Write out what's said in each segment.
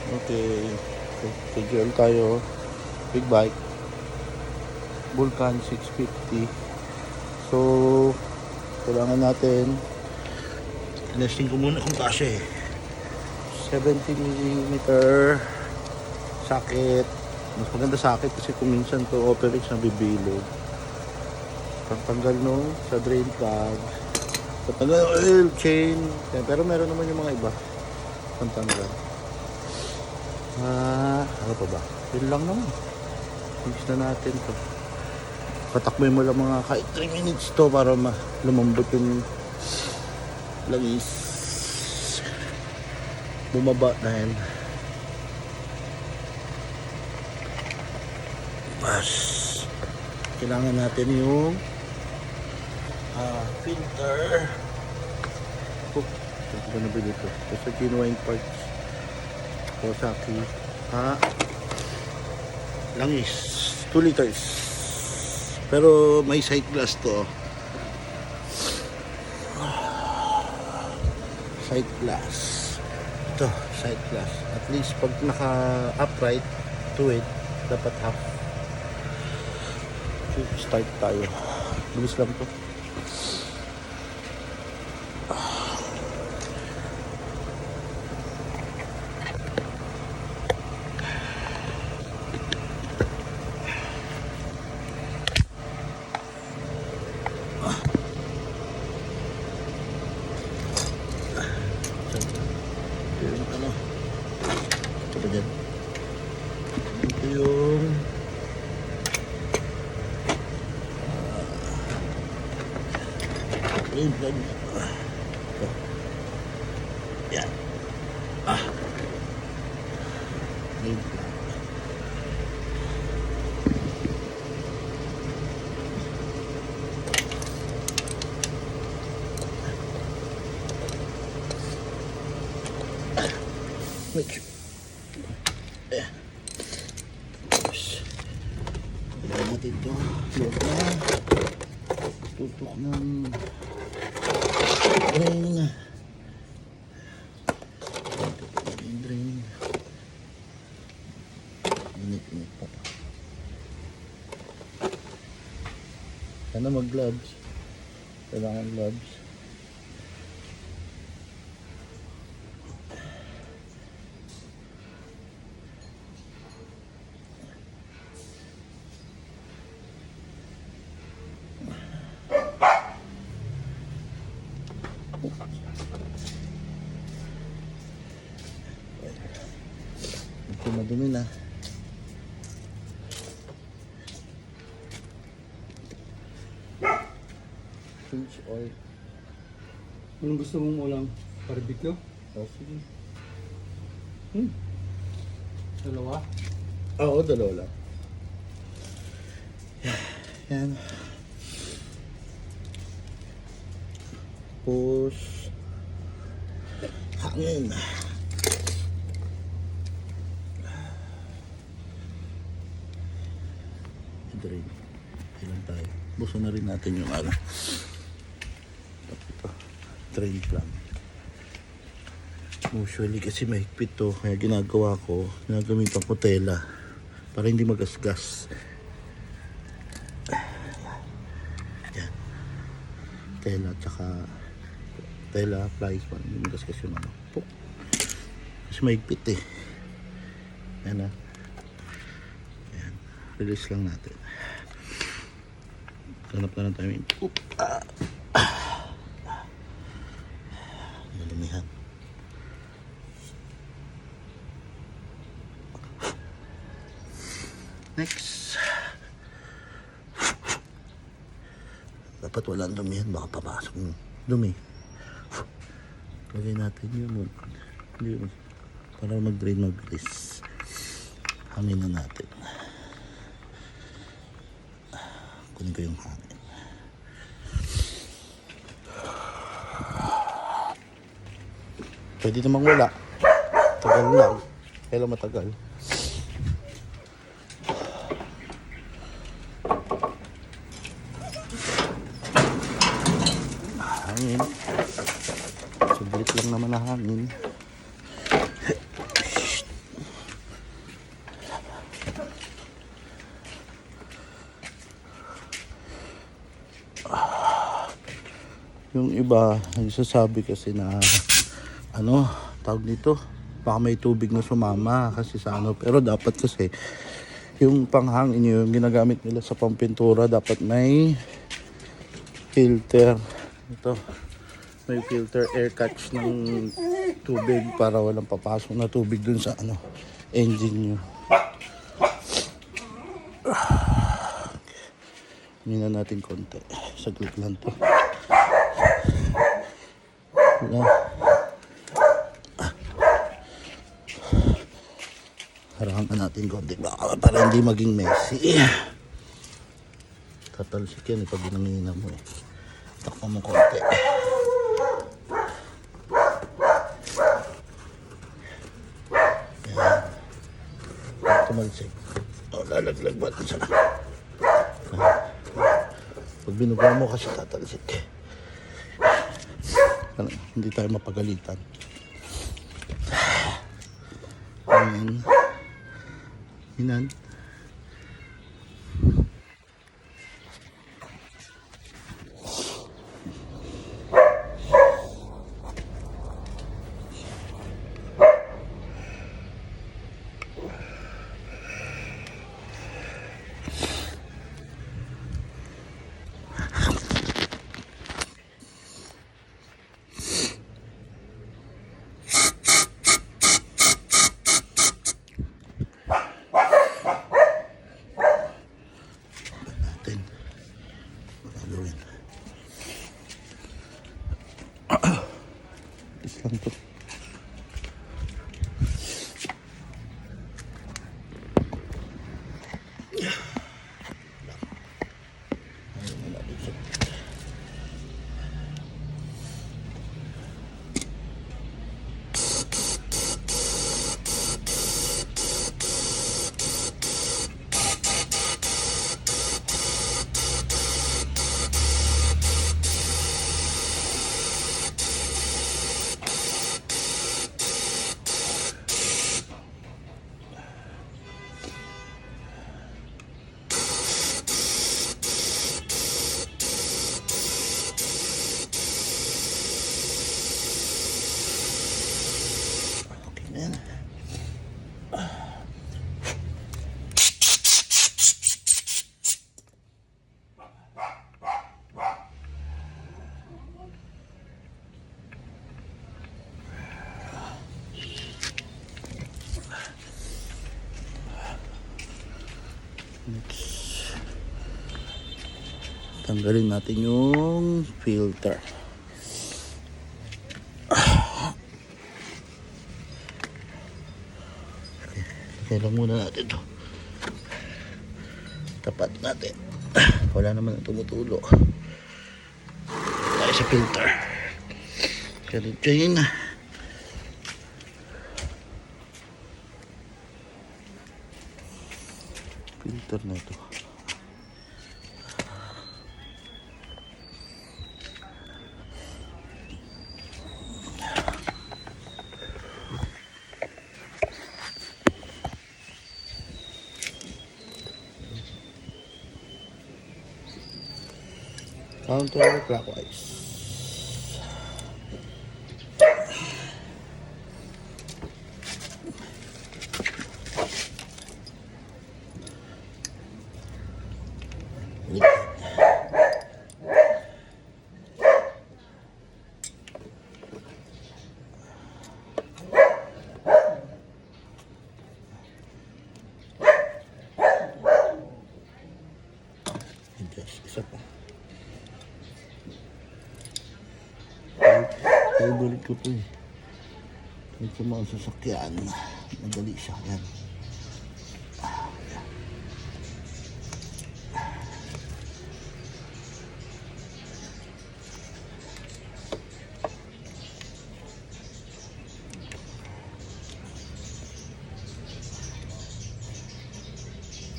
Okay. Kay girl tayo. Big bike. Vulcan 650. So, kailangan natin. Tinesting ko muna kung kasya eh. 70mm socket. Mas maganda socket kasi kung minsan to operates na bibilog. Pagtanggal no sa drain plug. Pagtanggal oil chain. Pero meron naman yung mga iba. Pagtanggal. Ano pa ba? Yun lang naman. Fix na natin to. Patakboy mo lang mga kahit 3 minutes to para lumambot yung langis. Bumaba dahil pas. Kailangan natin yung filter. Ito ba nabili ito? Ito sa genuine parts. Kawasaki. Langis. 2 liters. Pero may sight glass to. Sight glass. Ito, sight glass. At least pag naka-upright to it, dapat half. Start tayo. Bilis lang to. Ito yung drain plug. Ito. Yan. Drain plug. Make sure. Ayan. Tapos, ilagay natin ito. Loob na. Tutok ng drain. Drain. Init pa. Sana mag-gloves. Kailangan gloves. Ito madumi na. Change oil. Anong gusto mong ulam? Barbecue? Oh, sige. Dalawa? Oo, dalawa lang. Yan. Tapos hangin. Drain. Ilan tayo? Buso na rin natin yung ito. Drain plan. Usually kasi mahigpit to, kaya ginagawa ko, ginagamitan ko tela para hindi magasgas. Yan. Tela tsaka tela, plies, para hindi magasgas yung ano. Kasi mahigpit eh. Yan na. Yan. Release lang natin. Hanap na lang tayo. Malumihan. Next. Dapat walang dumihan. Baka papasok yung dumi. Lagay natin yun. Para mag-drain, mag-release. Hangin na natin. Kunin ko yung hangin. Pwede namang wala. Tagal lang. Kailan matagal. Hangin. Sublit lang naman na hangin. Yung iba, nagsasabi kasi na ano, tawag nito, baka may tubig na sumama kasi sa ano. Pero dapat kasi yung panghangin nyo, yung ginagamit nila sa pampintura, dapat may filter. Ito, may filter air catch ng tubig para walang papasok na tubig dun sa ano, engine nyo. Hina natin konti. Saglit lang to. Wala. Harangan natin konti para hindi maging messy. Tatalsik yan pag ginangina mo eh. Takpan mo konti. Yan. Tumalsik. O, lalaglag ba ito sa... Pag binuga mo kasi tatalsik. Hindi tayo mapagalitan. Ayan. Hinan. Natin. Gagawin. Is lang to. Ayan. Next, tanggalin natin yung filter. Kailan muna natin to. Tapat natin. Wala naman ang tumutulo. Tayo sa filter. Ganito yun. Filter na ito. Counterclockwise. Isa pa. Favorite ko to eh. Ito mga sasakyan. Madali siya. Yan.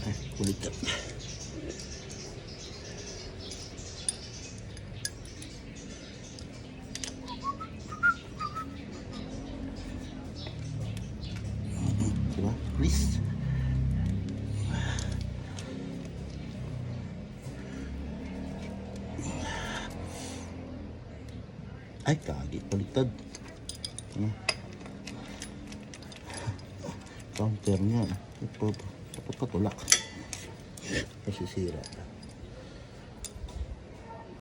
Ay, kulit yan. Please. Ay, kagi. Baliktad. Ano? Counter niya. Ito, dapat patulak. Masisira.